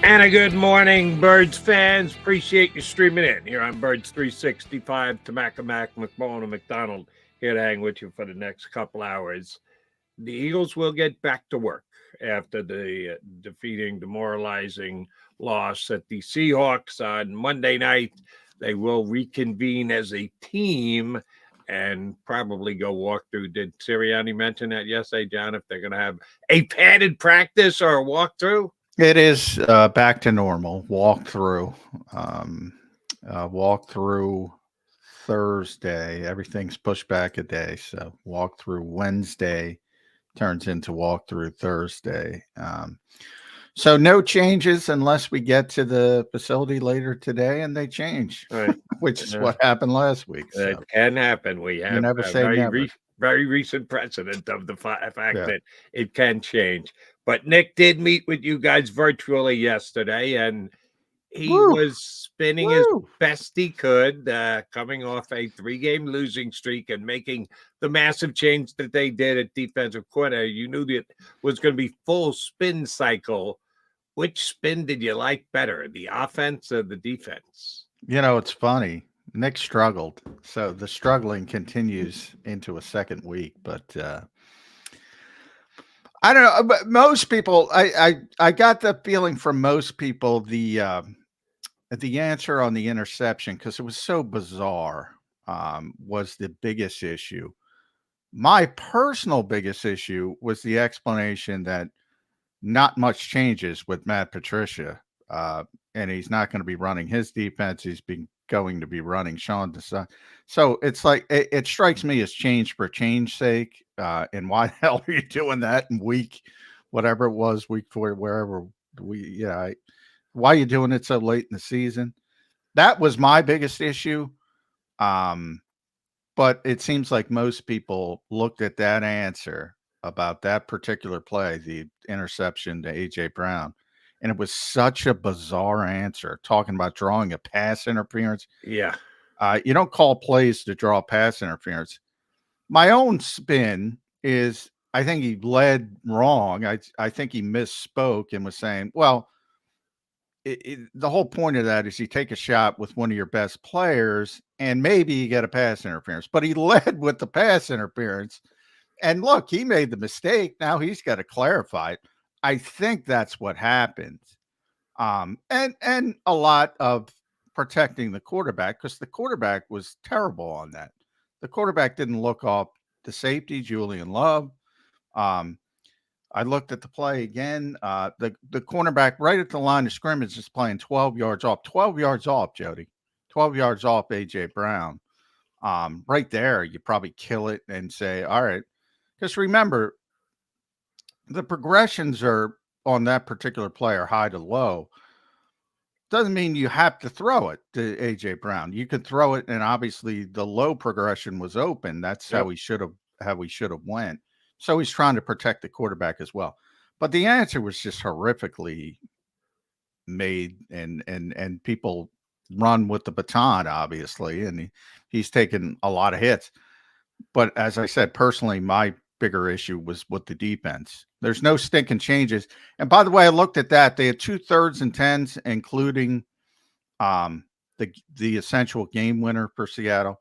And a good morning, Birds fans. Appreciate you streaming in here on Birds 365. Tamaka McMullen and McDonald here to hang with you for the next couple hours. The Eagles will get back to work after the defeating, demoralizing loss at the Seahawks on Monday night. They will reconvene as a team and probably go walk through. Did Sirianni mention that yesterday, John, if they're going to have a padded practice or a walkthrough? It is back to normal. Walk through Thursday. Everything's pushed back a day. So walk through Wednesday turns into walk through Thursday. So no changes unless we get to the facility later today and they change, Right. which is what happened last week. So. It can happen. We have never say never. Very recent precedent of the fact that it can change. But Nick did meet with you guys virtually yesterday, and he was spinning as best he could, coming off a 3-game losing streak and making the massive change that they did at defensive coordinator. You knew that it was going to be full spin cycle. Which spin did you like better, the offense or the defense? You know, it's funny. Nick struggled, so the struggling continues into a second week. But I don't know. But most people, I got the feeling from most people the answer on the interception, because it was so bizarre, was the biggest issue. My personal biggest issue was the explanation that not much changes with Matt Patricia, and he's not going to be running his defense. He's going to be running Sean Desai. So it's like it strikes me as change for change sake. And why the hell are you doing that in week 4, wherever why are you doing it so late in the season? That was my biggest issue. But it seems like most people looked at that answer about that particular play, the interception to AJ Brown, and it was such a bizarre answer, talking about drawing a pass interference. Yeah. You don't call plays to draw pass interference. My own spin is I think he led wrong. I think he misspoke and was saying, well, the whole point of that is you take a shot with one of your best players and maybe you get a pass interference. But he led with the pass interference. And look, he made the mistake. Now he's got to clarify it. I think that's what happened. And a lot of protecting the quarterback, because the quarterback was terrible on that. The quarterback didn't look off the safety, Julian Love. I looked at the play again. The cornerback right at the line of scrimmage is playing 12 yards off. 12 yards off, Jody. 12 yards off A.J. Brown. Right there, you probably kill it and say, all right. Because remember, the progressions are on that particular player, high to low. Doesn't mean you have to throw it to A.J. Brown. You could throw it, and obviously the low progression was open. That's how we should have went. So he's trying to protect the quarterback as well. But the answer was just horrifically made, and people run with the baton, obviously, and he's taken a lot of hits. But as I said, personally, my bigger issue was with the defense. There's no stinking changes. And by the way, I looked at that. They had 2 3rds and 10s, including the essential game winner for Seattle.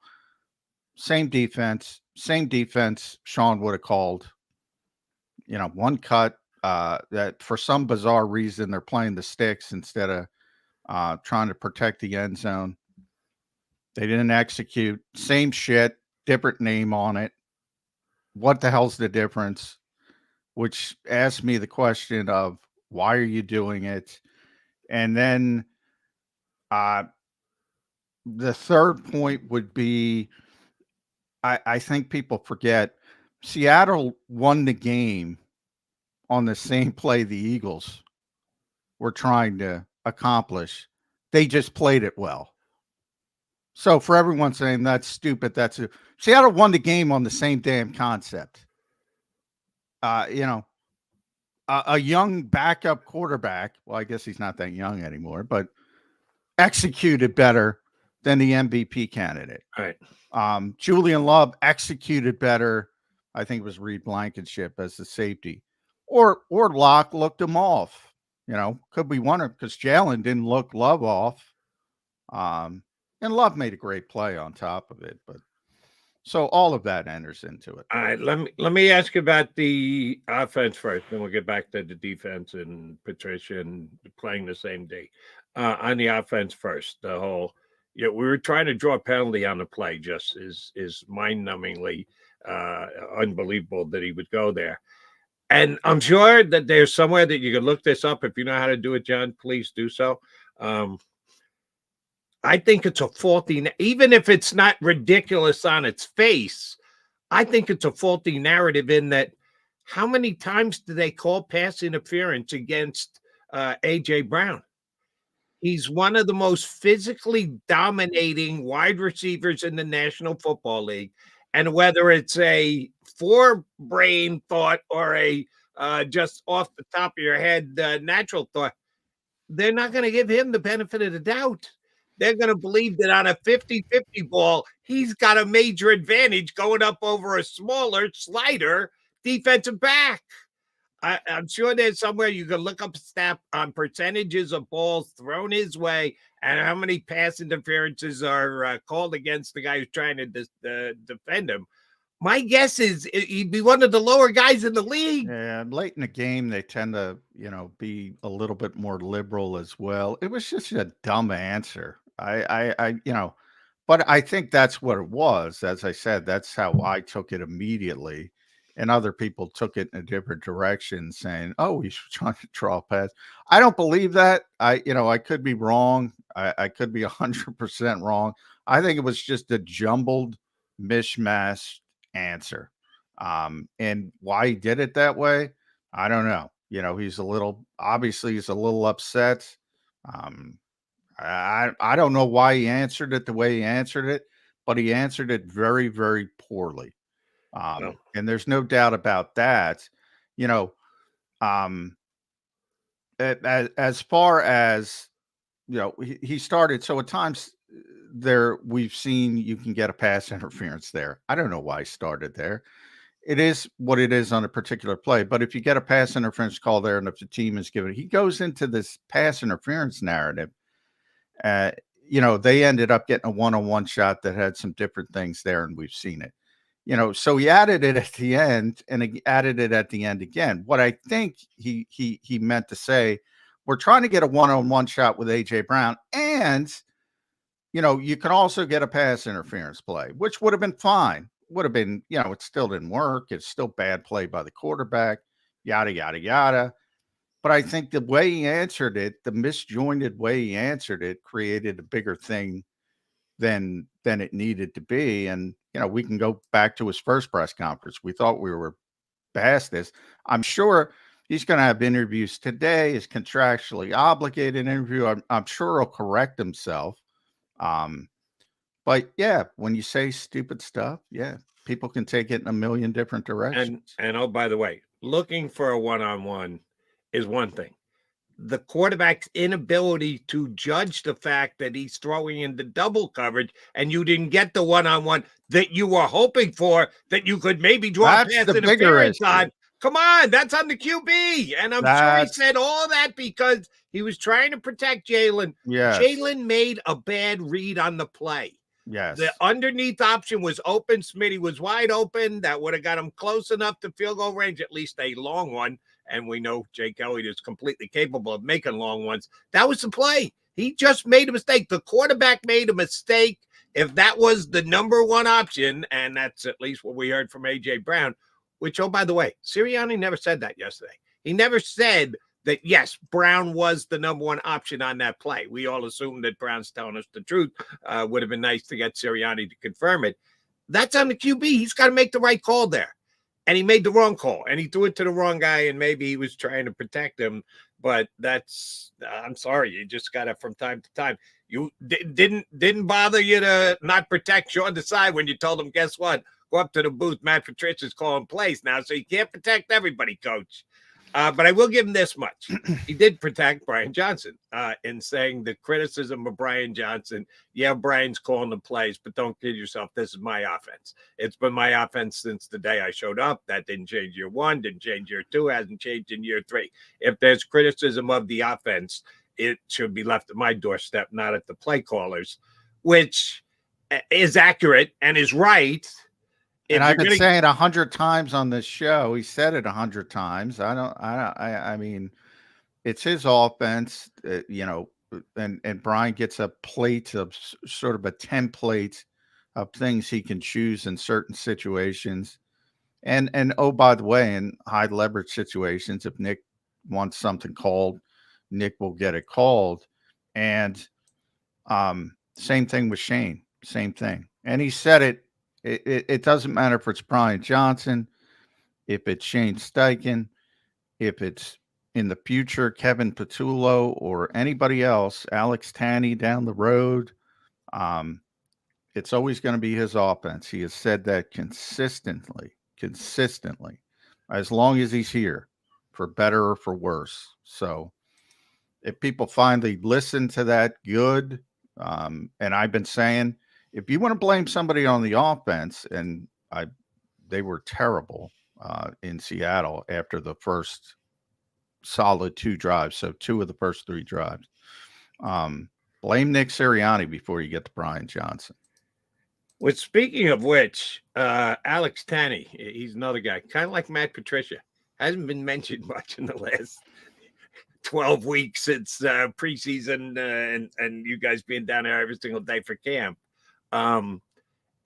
Same defense. Sean would have called, one cut, that for some bizarre reason, they're playing the sticks instead of trying to protect the end zone. They didn't execute. Same shit, different name on it. What the hell's the difference? Which asked me the question of, why are you doing it? And then the third point would be, I think people forget, Seattle won the game on the same play the Eagles were trying to accomplish. They just played it well. So for everyone saying that's stupid, Seattle won the game on the same damn concept. A young backup quarterback, well, I guess he's not that young anymore, but executed better than the MVP candidate. All right. Julian Love executed better. I think it was Reed Blankenship as the safety. Or Locke looked him off. Could we won it because Jalen didn't look Love off. And Love made a great play on top of it. But so all of that enters into it. All right, let me ask you about the offense first, then we'll get back to the defense and Patricia and playing the same day. On the offense first, the whole we were trying to draw a penalty on the play, just is mind-numbingly unbelievable that he would go there. And I'm sure that there's somewhere that you can look this up. If you know how to do it, John, please do so. I think it's a faulty, even if it's not ridiculous on its face, I think it's a faulty narrative in that how many times do they call pass interference against A.J. Brown? He's one of the most physically dominating wide receivers in the National Football League. And whether it's a forebrain thought or a just off the top of your head natural thought, they're not going to give him the benefit of the doubt. They're going to believe that on a 50-50 ball, he's got a major advantage going up over a smaller slider defensive back. I'm sure there's somewhere you can look up stat on percentages of balls thrown his way and how many pass interferences are called against the guy who's trying to defend him. My guess is he'd be one of the lower guys in the league. Yeah, late in the game, they tend to, be a little bit more liberal as well. It was just a dumb answer. But I think that's what it was. As I said, that's how I took it immediately. And other people took it in a different direction, saying, "Oh, he's trying to draw a pass." I don't believe that. I could be wrong. I could be 100% wrong. I think it was just a jumbled mishmash answer. And why he did it that way, I don't know. He's obviously he's a little upset. I don't know why he answered it the way he answered it, but he answered it very, very poorly. And there's no doubt about that. As far as he started. So at times there we've seen you can get a pass interference there. I don't know why he started there. It is what it is on a particular play. But if you get a pass interference call there, and if the team is given, he goes into this pass interference narrative. They ended up getting a one-on-one shot that had some different things there, and we've seen it. So he added it at the end, and he added it at the end again. What I think he meant to say, we're trying to get a one-on-one shot with A.J. Brown, and you can also get a pass interference play, which would have been fine. Would have been, it still didn't work. It's still bad play by the quarterback, yada, yada, yada. But I think the way he answered it, the misjointed way he answered it, created a bigger thing than it needed to be. And, we can go back to his first press conference. We thought we were past this. I'm sure he's going to have interviews today, is contractually obligated interview. I'm sure he'll correct himself. But yeah, when you say stupid stuff, yeah, people can take it in a million different directions. And oh, by the way, looking for a one-on-one is one thing. The quarterback's inability to judge the fact that he's throwing into double coverage and you didn't get the one-on-one that you were hoping for, that you could maybe draw a pass interference on. Come on, that's on the QB. And I'm sure he said all that because he was trying to protect Jalen. Yes. Jalen made a bad read on the play. Yes. The underneath option was open. Smitty was wide open. That would have got him close enough to field goal range, at least a long one. And we know Jake Elliott is completely capable of making long ones. That was the play. He just made a mistake. The quarterback made a mistake. If that was the number one option, and that's at least what we heard from A.J. Brown, which, oh, by the way, Sirianni never said that yesterday. He never said that, yes, Brown was the number one option on that play. We all assumed that Brown's telling us the truth. Would have been nice to get Sirianni to confirm it. That's on the QB. He's got to make the right call there. And he made the wrong call, and he threw it to the wrong guy, and maybe he was trying to protect him. But I'm sorry, you just got to, from time to time. You didn't bother you to not protect you on the side when you told him, guess what? Go up to the booth. Matt Patricia's calling plays now, so you can't protect everybody, coach. But I will give him this much. He did protect Brian Johnson in saying the criticism of Brian Johnson. Yeah, Brian's calling the plays, but don't kid yourself. This is my offense. It's been my offense since the day I showed up. That didn't change year 1, didn't change year 2, hasn't changed in year 3. If there's criticism of the offense, it should be left at my doorstep, not at the play callers, which is accurate and is right. And I've been saying 100 times on this show. He said it 100 times. I mean, it's his offense, and Brian gets a plate of sort of a template of things he can choose in certain situations. And oh, by the way, in high leverage situations, if Nick wants something called, Nick will get it called. And same thing with Shane, same thing. And he said it. It doesn't matter if it's Brian Johnson, if it's Shane Steichen, if it's in the future Kevin Patullo or anybody else, Alex Tanney down the road. It's always going to be his offense. He has said that consistently, as long as he's here, for better or for worse. So if people finally listen to that, good. And I've been saying, if you want to blame somebody on the offense, and they were terrible in Seattle after the first solid 2 drives, so 2 of the first 3 drives. Blame Nick Sirianni before you get to Brian Johnson. Well, speaking of which, Alex Tanney, he's another guy, kind of like Matt Patricia, hasn't been mentioned much in the last 12 weeks since preseason and you guys being down there every single day for camp.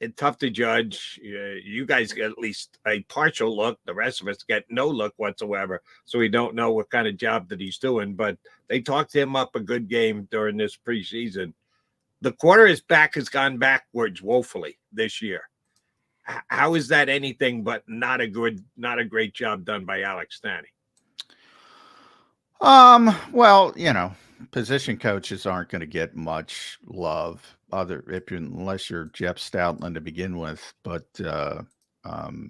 It's tough to judge. You guys get at least a partial look. The rest of us get no look whatsoever. So we don't know what kind of job that he's doing. But they talked him up a good game during this preseason. The quarter his back has gone backwards woefully this year. How is that anything but not a great job done by Alex Tanney? Well, position coaches aren't going to get much love unless you're Jeff Stoutland to begin with, but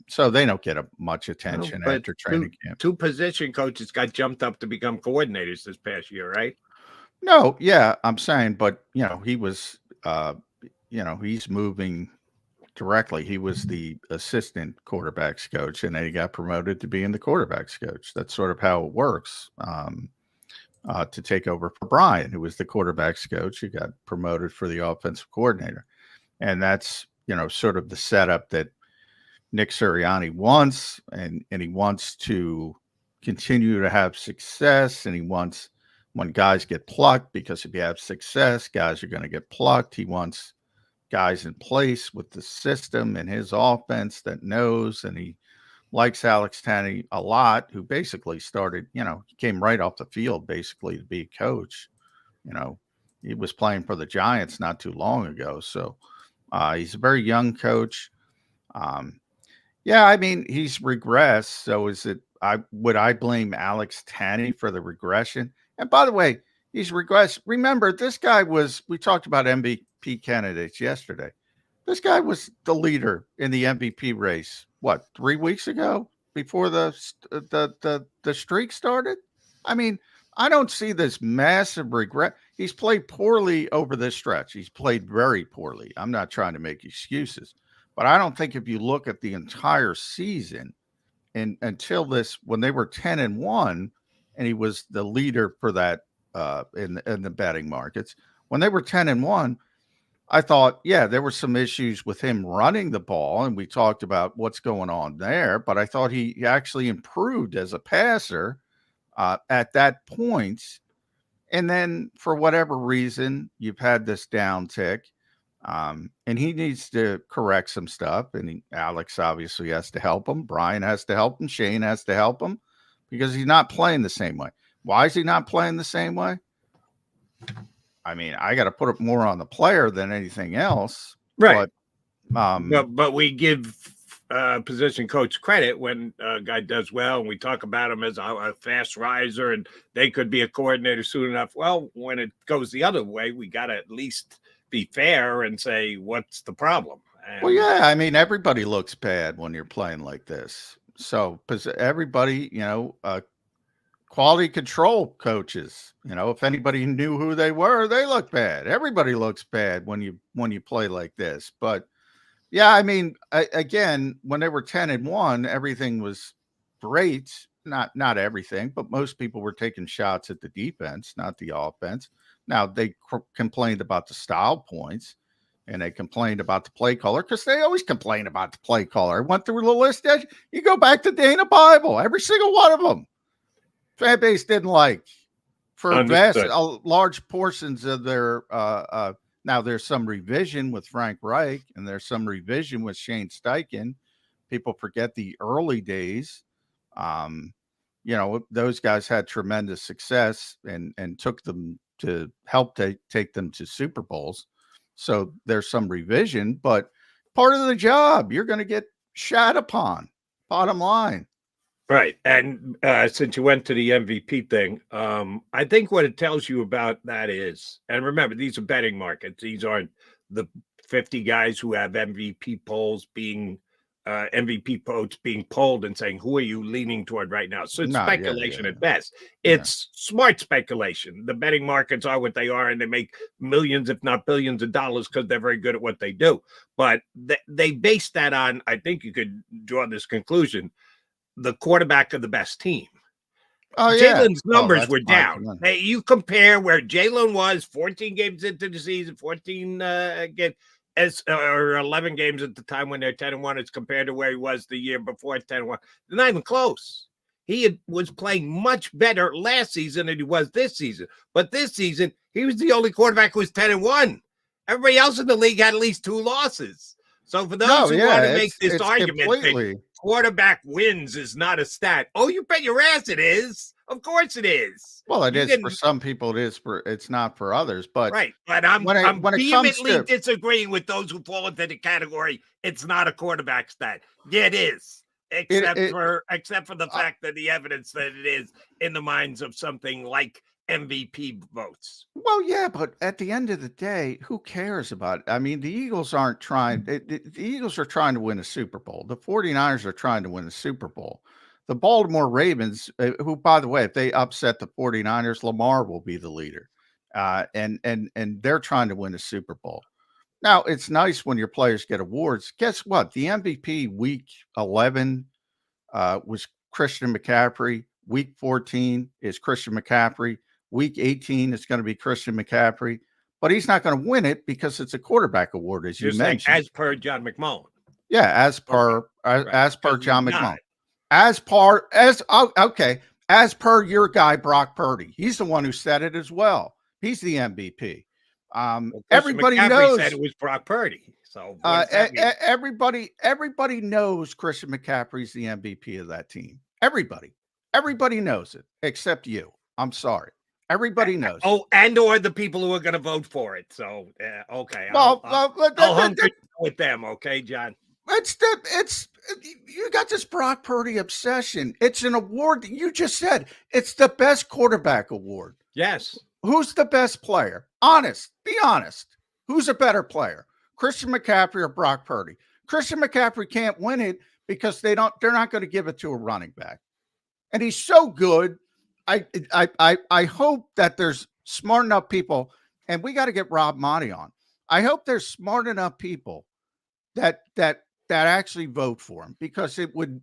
so they don't get much attention after training camp. 2 position coaches got jumped up to become coordinators this past year, right? No, yeah, I'm saying, but he was he's moving directly. He was the assistant quarterbacks coach, and then he got promoted to being the quarterbacks coach. That's sort of how it works. To take over for Brian, who was the quarterbacks coach, who got promoted for the offensive coordinator. And that's, sort of the setup that Nick Sirianni wants, and he wants to continue to have success, and he wants, when guys get plucked, because if you have success, guys are going to get plucked. He wants guys in place with the system and his offense that knows, and he likes Alex Tanney a lot, who basically started, he came right off the field basically to be a coach. He was playing for the Giants not too long ago. So he's a very young coach. Yeah, I mean, he's regressed. So would I blame Alex Tanney for the regression? And by the way, he's regressed. Remember, this guy we talked about MVP candidates yesterday. This guy was the leader in the MVP race. What, 3 weeks ago, before the streak started? I mean, I don't see this massive regret. He's played poorly over this stretch. He's played very poorly. I'm not trying to make excuses, but I don't think if you look at the entire season and until when they were 10-1, and he was the leader for that in the betting markets, when they were 10-1. I thought, yeah, there were some issues with him running the ball, and we talked about what's going on there, but I thought he actually improved as a passer at that point. And then for whatever reason, you've had this downtick, and he needs to correct some stuff. And Alex obviously has to help him. Brian has to help him. Shane has to help him because he's not playing the same way. Why is he not playing the same way? I mean, I got to put it more on the player than anything else. Right. But we give position coach credit when a guy does well, and we talk about him as a fast riser, and they could be a coordinator soon enough. Well, when it goes the other way, we got to at least be fair and say, what's the problem? Well, yeah, I mean, everybody looks bad when you're playing like this. So everybody, quality control coaches. You know, if anybody knew who they were, they look bad. Everybody looks bad when you play like this. But yeah, I mean, again, when they were 10-1, everything was great. Not everything, but most people were taking shots at the defense, not the offense. Now they complained about the style points, and they complained about the play caller, because they always complain about the play caller. I went through the list. You go back to Dana Bible, every single one of them. Fan base didn't like for large portions of their. Now there's some revision with Frank Reich, and there's some revision with Shane Steichen. People forget the early days. You know, those guys had tremendous success and took them to help take them to Super Bowls. So there's some revision, but part of the job, you're going to get shat upon. Bottom line. Right. And since you went to the MVP thing, I think what it tells you about that is, and remember, these are betting markets. These aren't the 50 guys who have MVP polls being MVP votes being polled and saying, who are you leaning toward right now? So it's speculation at best. It's smart speculation. The betting markets are what they are, and they make millions, if not billions of dollars, because they're very good at what they do. But they base that on, I think you could draw this conclusion, the quarterback of the best team. Jalen's numbers were down. You compare where Jalen was 14 games into the season, 14 or 11 games at the time when they're 10-1, as compared to where he was the year before 10-1. They're not even close. He was playing much better last season than he was this season. But this season, he was the only quarterback who was 10-1. Everybody else in the league had at least 2 losses. So for those who want to make this argument that quarterback wins is not a stat, oh, you bet your ass it is. Of course it is. Well, it is for some people. It's not for others. But right. But I'm vehemently disagreeing with those who fall into the category. It's not a quarterback stat. Yeah, it is. Except for the fact that the evidence that it is in the minds of something like MVP votes. Well, yeah, but at the end of the day, who cares about it? I mean, the Eagles aren't trying. The Eagles are trying to win a Super Bowl. The 49ers are trying to win a Super Bowl. The Baltimore Ravens, who, by the way, if they upset the 49ers, Lamar will be the leader. And they're trying to win a Super Bowl. Now, it's nice when your players get awards. Guess what? The MVP week 11 was Christian McCaffrey. Week 14 is Christian McCaffrey. Week 18 is going to be Christian McCaffrey. But he's not going to win it because it's a quarterback award, as you mentioned. As per John McMullen. Yeah, as per John McMullen. As per your guy, Brock Purdy. He's the one who said it as well. He's the MVP. Everybody knows said it was Brock Purdy. So everybody knows Christian McCaffrey's the MVP of that team. Everybody knows it except you. I'm sorry. Everybody knows. Oh, or the people who are going to vote for it. So okay. I'll hunker with them. Okay, John. You got this Brock Purdy obsession. It's an award that you just said. It's the best quarterback award. Yes. Who's the best player? Be honest. Who's a better player? Christian McCaffrey or Brock Purdy? Christian McCaffrey can't win it because they're not going to give it to a running back. And he's so good. I hope that there's smart enough people, and we got to get Rob Monty on. I hope there's smart enough people that actually vote for him, because it would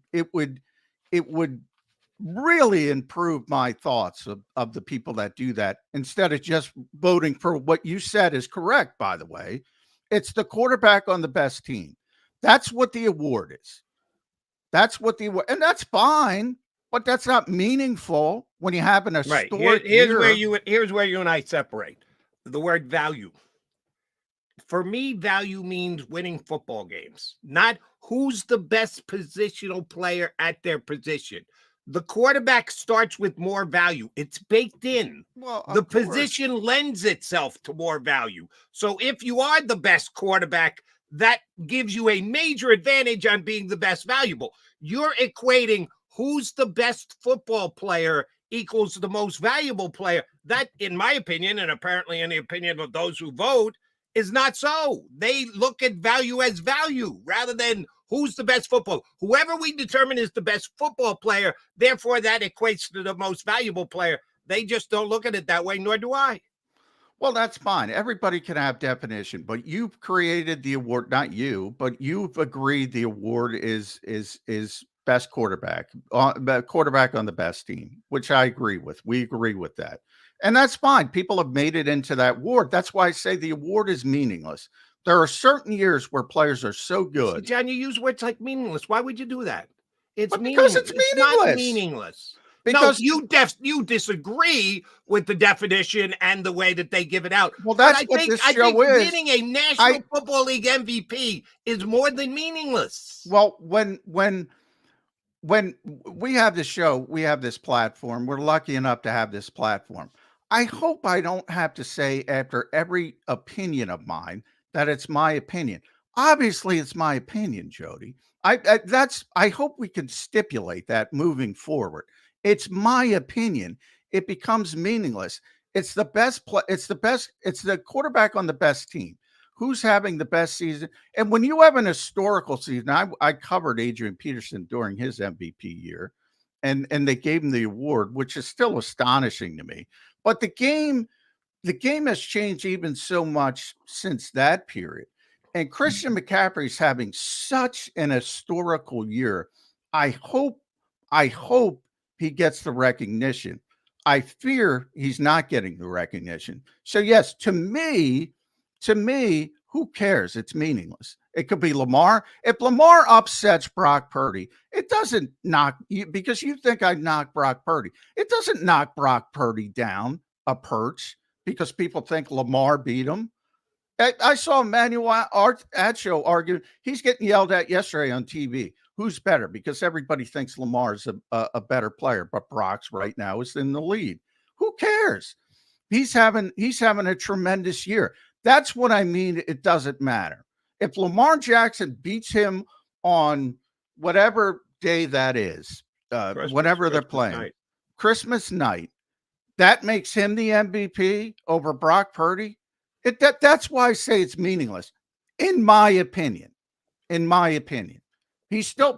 really improve my thoughts of the people that do that, instead of just voting for what you said is correct, by the way. It's the quarterback on the best team. That's what the award is. And that's fine, but that's not meaningful when you have an historic year. Here's where you and I separate. The word value. For me, value means winning football games, not who's the best positional player at their position. The quarterback starts with more value. It's baked in. Well, the position lends itself to more value. So if you are the best quarterback, that gives you a major advantage on being the best valuable. You're equating who's the best football player equals the most valuable player. That, in my opinion, and apparently in the opinion of those who vote, is not so. They look at value as value rather than who's the best football. Whoever we determine is the best football player, therefore that equates to the most valuable player. They just don't look at it that way, nor do I. Well, that's fine. Everybody can have definition, but you've created the award, not you, but you've agreed the award is best quarterback, quarterback on the best team, which I agree with. We agree with that. And that's fine. People have made it into that award. That's why I say the award is meaningless. There are certain years where players are so good. See, John, you use words like meaningless. Why would you do that? It's because it's meaningless. meaningless. It's not meaningless. Because no, you disagree with the definition and the way that they give it out. Well, that's what this show is. Winning a National Football League MVP is more than meaningless. Well, when we have this show, we have this platform. We're lucky enough to have this platform. I hope I don't have to say after every opinion of mine that it's my opinion. Obviously, it's my opinion, Jody. I hope we can stipulate that moving forward. It's my opinion. It becomes meaningless. It's the best it's the quarterback on the best team. Who's having the best season? And when you have an historical season, I covered Adrian Peterson during his MVP year, and they gave him the award, which is still astonishing to me. But the game has changed even so much since that period. And Christian McCaffrey's having such an historical year. I hope he gets the recognition. I fear he's not getting the recognition. So yes, to me, who cares? It's meaningless. It could be Lamar. If Lamar upsets Brock Purdy, it doesn't knock you, because you think I'd knock Brock Purdy. It doesn't knock Brock Purdy down a perch because people think Lamar beat him. I saw Emmanuel Acho argue. He's getting yelled at yesterday on TV. Who's better? Because everybody thinks Lamar's a better player, but Brock's right now is in the lead. Who cares? He's having a tremendous year. That's what I mean. It doesn't matter. If Lamar Jackson beats him on whatever day that is, whenever they're playing, Christmas night, that makes him the MVP over Brock Purdy. That's why I say it's meaningless, in my opinion. In my opinion,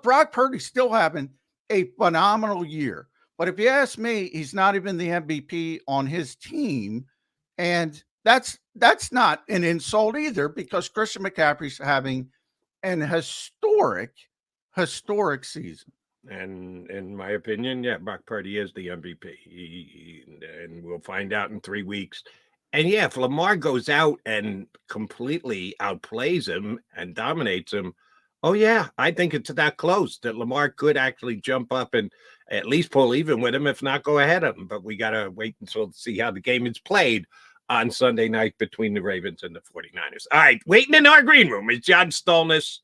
Brock Purdy's still having a phenomenal year. But if you ask me, he's not even the MVP on his team, and that's not an insult either, because Christian McCaffrey's having an historic season. And in my opinion, yeah, Brock Purdy is the MVP. And we'll find out in 3 weeks. And yeah, if Lamar goes out and completely outplays him and dominates him, oh yeah, I think it's that close that Lamar could actually jump up and at least pull even with him, if not go ahead of him. But we got to wait until to see how the game is played on Sunday night between the Ravens and the 49ers. All right, waiting in our green room is John Stolnis.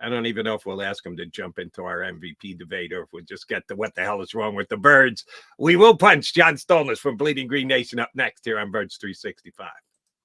I don't even know if we'll ask him to jump into our MVP debate, or if we'll just get to what the hell is wrong with the Birds. We will punch John Stolnis from Bleeding Green Nation up next here on Birds 365.